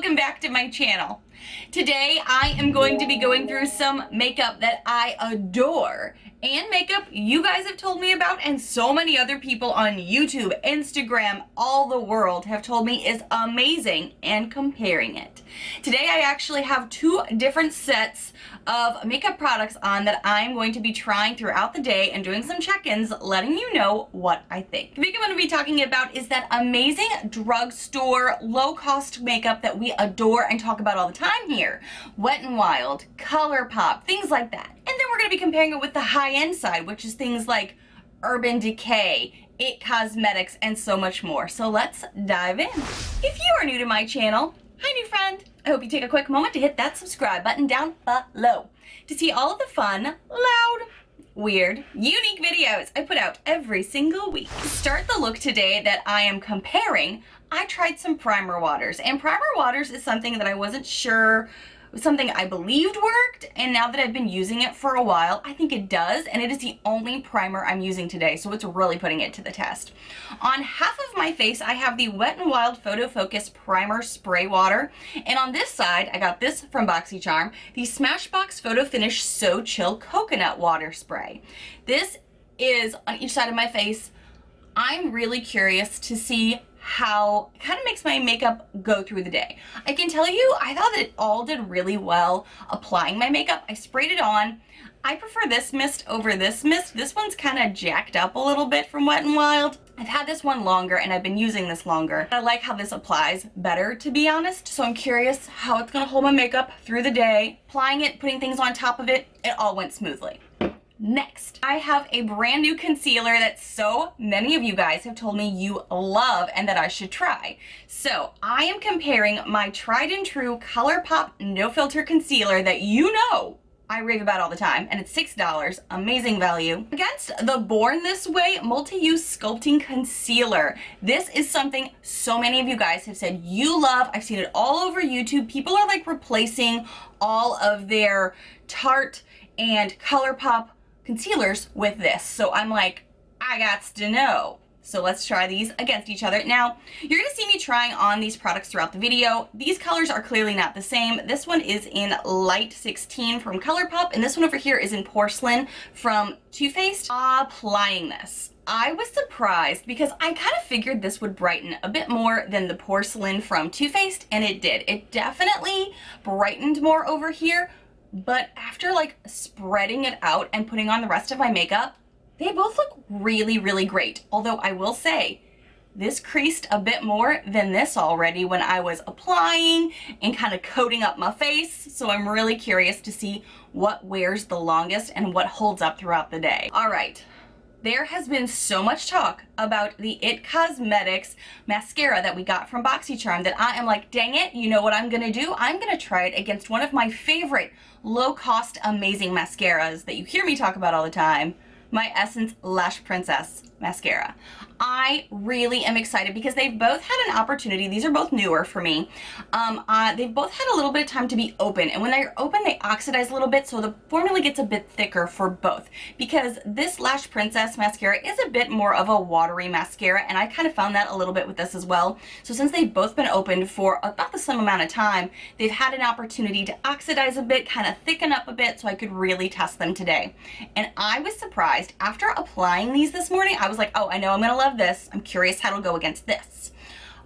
welcome back to my channel. Today I am going to be going through some makeup that I adore and makeup you guys have told me about and so many other people on YouTube, Instagram, all the world have told me is amazing and comparing it. Today I actually have two different sets of makeup products on that I'm going to be trying throughout the day and doing some check-ins, letting you know what I think. The makeup I'm going to be talking about is that amazing drugstore, low-cost makeup that we adore and talk about all the time here. Wet n Wild, Colourpop, things like that. And then we're going to be comparing it with the high-end side, which is things like Urban Decay, It Cosmetics, and so much more. So let's dive in. If you are new to my channel, hi new friend. I hope you take a quick moment to hit that subscribe button down below to see all of the fun, loud, weird, unique videos I put out every single week. To start the look today that I am comparing, I tried some primer waters, and primer waters is something that I wasn't sure was something I believed worked, and now that I've been using it for a while, I think it does, and it is the only primer I'm using today, so it's really putting it to the test. On half of my face, I have the Wet n Wild Photo Focus Primer Spray Water, and on this side, I got this from BoxyCharm, the Smashbox Photo Finish So Chill Coconut Water Spray. This is on each side of my face. I'm really curious to see how it kind of makes my makeup go through the day. I can tell you, I thought that it all did really well applying my makeup. I sprayed it on. I prefer this mist over this mist. This one's kind of jacked up a little bit from Wet n Wild. I've had this one longer and I've been using this longer. I like how this applies better, to be honest. So I'm curious how it's gonna hold my makeup through the day. Applying it, putting things on top of it, it all went smoothly. Next, I have a brand new concealer that so many of you guys have told me you love and that I should try. So I am comparing my tried and true Colourpop No Filter Concealer that you know I rave about all the time, and it's $6, amazing value, against the Born This Way Multi-Use Sculpting Concealer. This is something so many of you guys have said you love. I've seen it all over YouTube. People are like replacing all of their Tarte and Colourpop concealers with this. So I'm like, I gots to know. So let's try these against each other. Now, you're gonna see me trying on these products throughout the video. These colors are clearly not the same. This one is in Light 16 from Colourpop, and this one over here is in Porcelain from Too Faced. Applying this, I was surprised because I kind of figured this would brighten a bit more than the Porcelain from Too Faced, and it did. It definitely brightened more over here. But after like spreading it out and putting on the rest of my makeup, they both look really, really great. Although I will say, this creased a bit more than this already when I was applying and kind of coating up my face. So I'm really curious to see what wears the longest and what holds up throughout the day. All right. There has been so much talk about the It Cosmetics mascara that we got from BoxyCharm that I am like, dang it, you know what I'm gonna do? I'm gonna try it against one of my favorite low-cost, amazing mascaras that you hear me talk about all the time, my Essence Lash Princess mascara. I really am excited because they've both had an opportunity. These are both newer for me. They've both had a little bit of time to be open, and when they're open, they oxidize a little bit, so the formula gets a bit thicker for both. Because this Lash Princess mascara is a bit more of a watery mascara, and I kind of found that a little bit with this as well. So since they've both been opened for about the same amount of time, they've had an opportunity to oxidize a bit, kind of thicken up a bit, so I could really test them today. And I was surprised after applying these this morning. I was like, oh, I know I'm gonna love this. I'm curious how it'll go against this.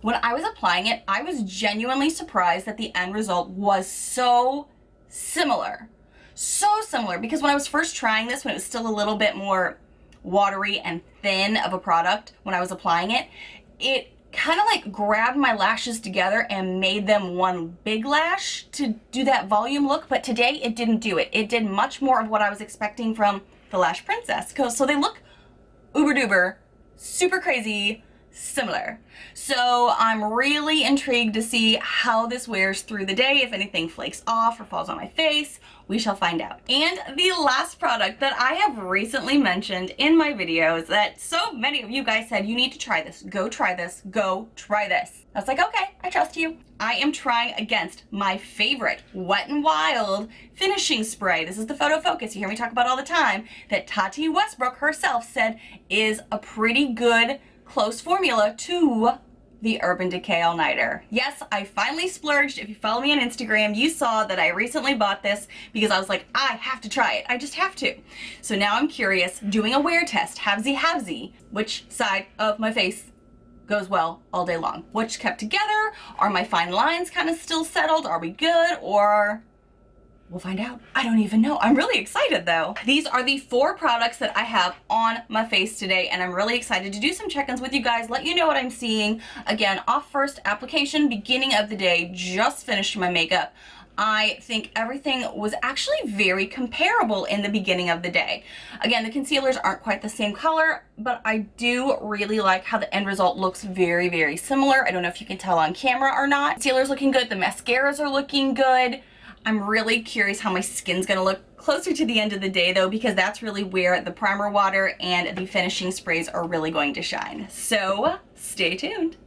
When I was applying it, I was genuinely surprised that the end result was so similar. So similar, because when I was first trying this, when it was still a little bit more watery and thin of a product, when I was applying it, it kind of like grabbed my lashes together and made them one big lash to do that volume look, but today it didn't do it. It did much more of what I was expecting from the Lash Princess. So they look uber duper, super crazy, similar. So I'm really intrigued to see how this wears through the day. If anything flakes off or falls on my face, we shall find out. And the last product that I have recently mentioned in my videos that so many of you guys said, you need to try this, go try this, go try this. I was like, okay, I trust you. I am trying against my favorite Wet n Wild finishing spray. This is the Photo Focus you hear me talk about all the time, that Tati Westbrook herself said is a pretty good close formula to the Urban Decay All Nighter. Yes, I finally splurged. If you follow me on Instagram, you saw that I recently bought this because I was like, I have to try it. I just have to. So now I'm curious, doing a wear test, have-ze, which side of my face goes well all day long? Which kept together? Are my fine lines kind of still settled? Are we good? Or we'll find out. I don't even know. I'm really excited though. These are the 4 products that I have on my face today, and I'm really excited to do some check-ins with you guys, let you know what I'm seeing. Again, off first application, beginning of the day, just finished my makeup. I think everything was actually very comparable in the beginning of the day. Again, the concealers aren't quite the same color, but I do really like how the end result looks very, very similar. I don't know if you can tell on camera or not. Concealer's looking good. The mascaras are looking good. I'm really curious how my skin's gonna look closer to the end of the day though, because that's really where the primer water and the finishing sprays are really going to shine. So stay tuned.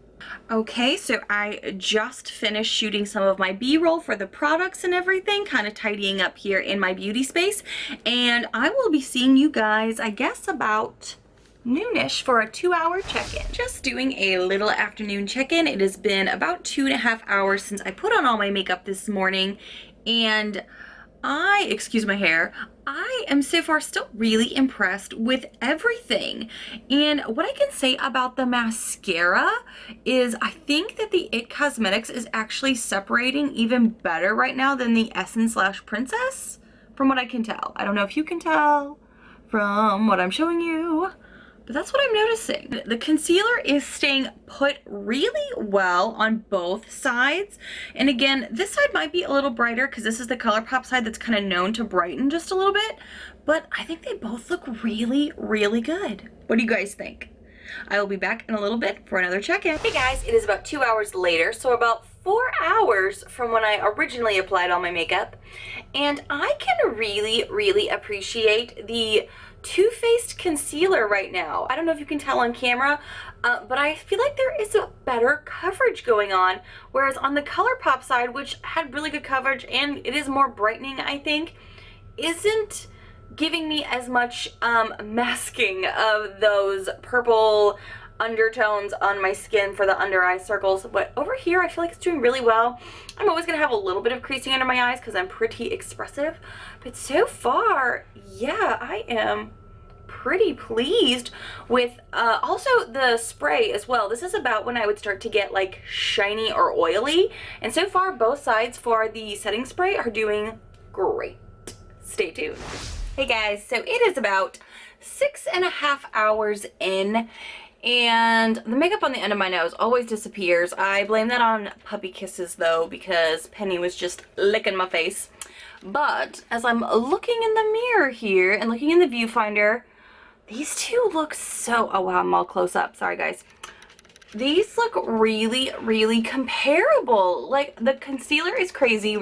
Okay, so I just finished shooting some of my B-roll for the products and everything, kind of tidying up here in my beauty space. And I will be seeing you guys, I guess, about noonish for a 2-hour check-in. Just doing a little afternoon check-in. It has been about 2.5 hours since I put on all my makeup this morning, and excuse my hair, I am so far still really impressed with everything. And what I can say about the mascara is I think that the IT Cosmetics is actually separating even better right now than the Essence/Princess, from what I can tell. I don't know if you can tell from what I'm showing you, but that's what I'm noticing. The concealer is staying put really well on both sides. And again, this side might be a little brighter because this is the Colourpop side that's kind of known to brighten just a little bit. But I think they both look really, really good. What do you guys think? I will be back in a little bit for another check-in. Hey guys, it is about 2 hours later, so about 4 hours from when I originally applied all my makeup. And I can really, really appreciate the Too Faced concealer right now. I don't know if you can tell on camera, but I feel like there is a better coverage going on, whereas on the Colourpop side, which had really good coverage and it is more brightening, I think, isn't giving me as much masking of those purple undertones on my skin for the under eye circles. But over here I feel like it's doing really well. I'm always gonna have a little bit of creasing under my eyes because I'm pretty expressive, but so far, yeah, I am pretty pleased with also the spray as well. This is about when I would start to get like shiny or oily, and so far both sides for the setting spray are doing great. Stay tuned. Hey guys, so it is about 6.5 hours in, and the makeup on the end of my nose always disappears. I blame that on puppy kisses though, because Penny was just licking my face. But as I'm looking in the mirror here and looking in the viewfinder, these two look so, oh wow, I'm all close up, sorry guys. These look really, really comparable. Like the concealer is crazy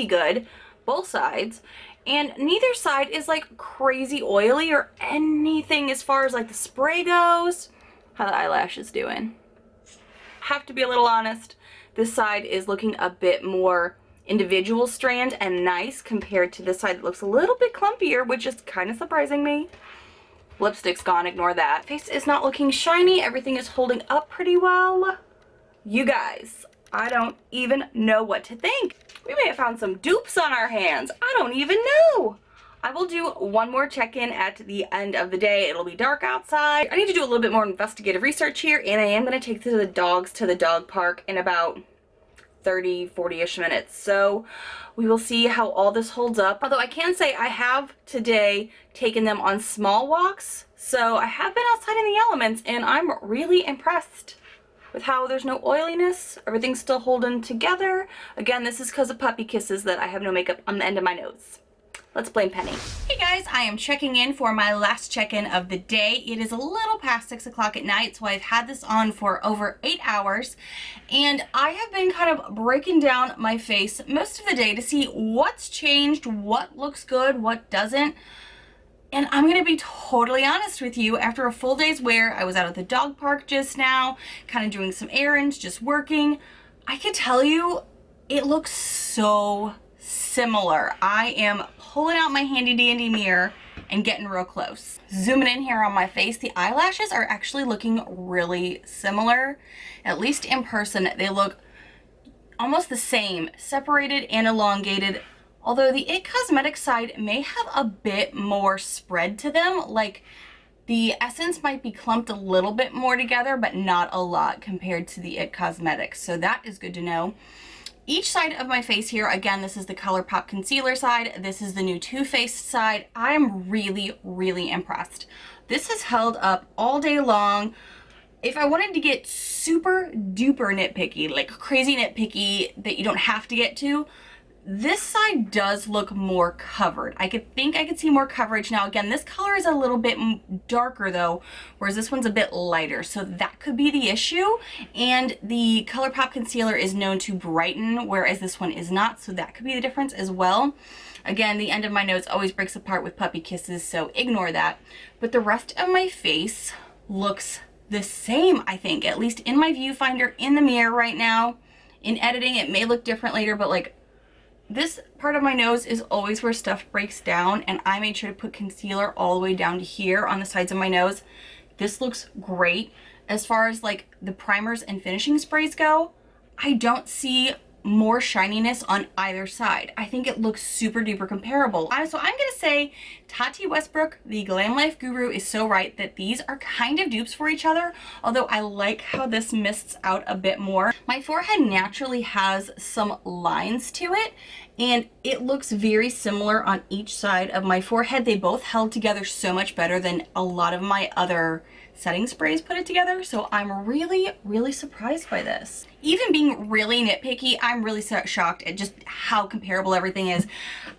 good, both sides. And neither side is like crazy oily or anything as far as like the spray goes. How the eyelashes doing? Have to be a little honest. This side is looking a bit more individual strand and nice compared to this side that looks a little bit clumpier, which is kind of surprising me. Lipstick's gone, ignore that. Face is not looking shiny. Everything is holding up pretty well. You guys, I don't even know what to think. We may have found some dupes on our hands. I don't even know. I will do one more check-in at the end of the day. It'll be dark outside. I need to do a little bit more investigative research here, and I am going to take the dogs to the dog park in about 30, 40-ish minutes. So we will see how all this holds up. Although I can say I have today taken them on small walks. So I have been outside in the elements, and I'm really impressed with how there's no oiliness. Everything's still holding together. Again, this is because of puppy kisses that I have no makeup on the end of my nose. Let's blame Penny. Hey guys, I am checking in for my last check-in of the day. It is a little past 6 o'clock at night, so I've had this on for over 8 hours, and I have been kind of breaking down my face most of the day to see what's changed, what looks good, what doesn't. And I'm gonna be totally honest with you, after a full day's wear, I was out at the dog park just now, kind of doing some errands, just working. I can tell you, it looks so similar. I am pulling out my handy dandy mirror and getting real close. Zooming in here on my face, the eyelashes are actually looking really similar. At least in person, they look almost the same, separated and elongated. Although the IT Cosmetics side may have a bit more spread to them, like the essence might be clumped a little bit more together, but not a lot compared to the IT Cosmetics. So that is good to know. Each side of my face here, again, this is the Colourpop concealer side. This is the new Too Faced side. I'm really, really impressed. This has held up all day long. If I wanted to get super duper nitpicky, like crazy nitpicky that you don't have to get to, this side does look more covered. I could see more coverage. Now again, this color is a little bit darker though, whereas this one's a bit lighter, so that could be the issue. And the Colourpop concealer is known to brighten, whereas this one is not, so that could be the difference as well. Again, the end of my nose always breaks apart with puppy kisses, so ignore that. But the rest of my face looks the same, I think, at least in my viewfinder in the mirror right now. In editing, it may look different later, but like, this part of my nose is always where stuff breaks down, and I made sure to put concealer all the way down to here on the sides of my nose. This looks great. As far as like the primers and finishing sprays go, I don't see more shininess on either side. I think it looks super duper comparable. So I'm gonna say Tati Westbrook, the Glam Life Guru, is so right that these are kind of dupes for each other, although I like how this mists out a bit more. My forehead naturally has some lines to it, and it looks very similar on each side of my forehead. They both held together so much better than a lot of my other setting sprays put it together, so I'm really, really surprised by this. Even being really nitpicky, I'm really shocked at just how comparable everything is.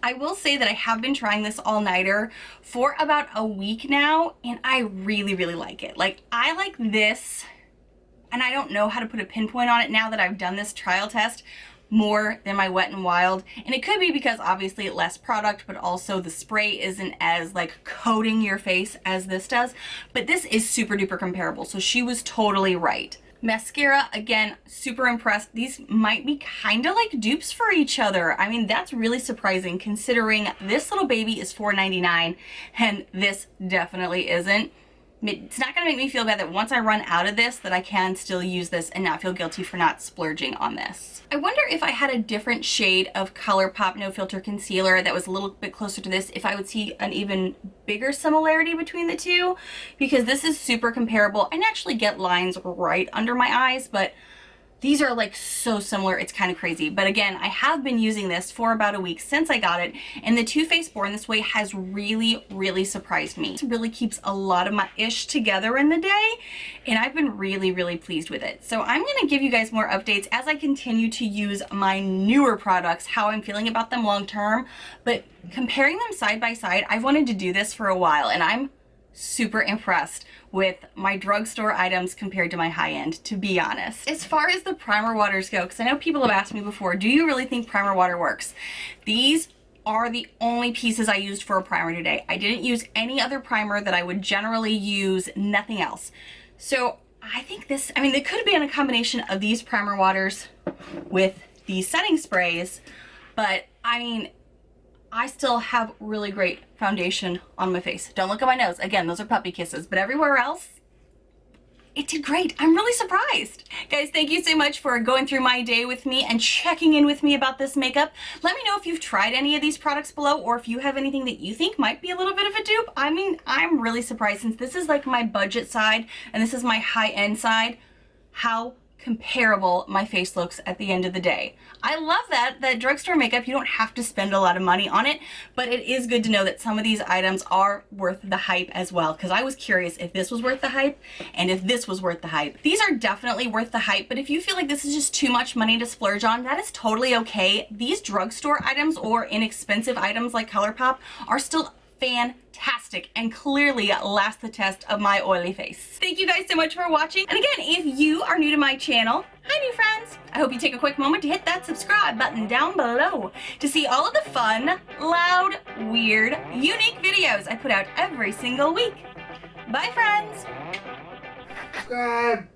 I will say that I have been trying this all-nighter for about a week now, and I really, really like it. Like, I like this, and I don't know how to put a pinpoint on it now that I've done this trial test, more than my Wet n Wild. And it could be because obviously less product, but also the spray isn't as like coating your face as this does. But this is super duper comparable, so she was totally right. Mascara, again, super impressed. These might be kind of like dupes for each other. I mean, that's really surprising considering this little baby is $4.99 and this definitely isn't. It's not gonna make me feel bad that once I run out of this that I can still use this and not feel guilty for not splurging on this. I wonder if I had a different shade of Colourpop No Filter Concealer that was a little bit closer to this, if I would see an even bigger similarity between the two, because this is super comparable. I actually get lines right under my eyes, but these are like so similar, it's kind of crazy. But again, I have been using this for about a week since I got it, and the Too Faced Born This Way has really, really surprised me. It really keeps a lot of my ish together in the day, and I've been really, really pleased with it. So I'm gonna give you guys more updates as I continue to use my newer products, how I'm feeling about them long term. But comparing them side by side, I've wanted to do this for a while, and I'm super impressed with my drugstore items compared to my high-end, to be honest. As far as the primer waters go, because I know people have asked me before, do you really think primer water works? These are the only pieces I used for a primer today. I didn't use any other primer that I would generally use, nothing else. So I think this, I mean, it could have been a combination of these primer waters with these setting sprays, but I mean, I still have really great foundation on my face. Don't look at my nose. Again, those are puppy kisses, but everywhere else, it did great. I'm really surprised. Guys, thank you so much for going through my day with me and checking in with me about this makeup. Let me know if you've tried any of these products below, or if you have anything that you think might be a little bit of a dupe. I mean, I'm really surprised since this is like my budget side and this is my high-end side, how comparable my face looks at the end of the day. I love that drugstore makeup, you don't have to spend a lot of money on it, but it is good to know that some of these items are worth the hype as well, because I was curious if this was worth the hype and if this was worth the hype. These are definitely worth the hype, but if you feel like this is just too much money to splurge on, that is totally okay. These drugstore items or inexpensive items like Colourpop are still fantastic and clearly last the test of my oily face. Thank you guys so much for watching. And again, if you are new to my channel, hi new friends, I hope you take a quick moment to hit that subscribe button down below to see all of the fun, loud, weird, unique videos I put out every single week. Bye friends. Subscribe.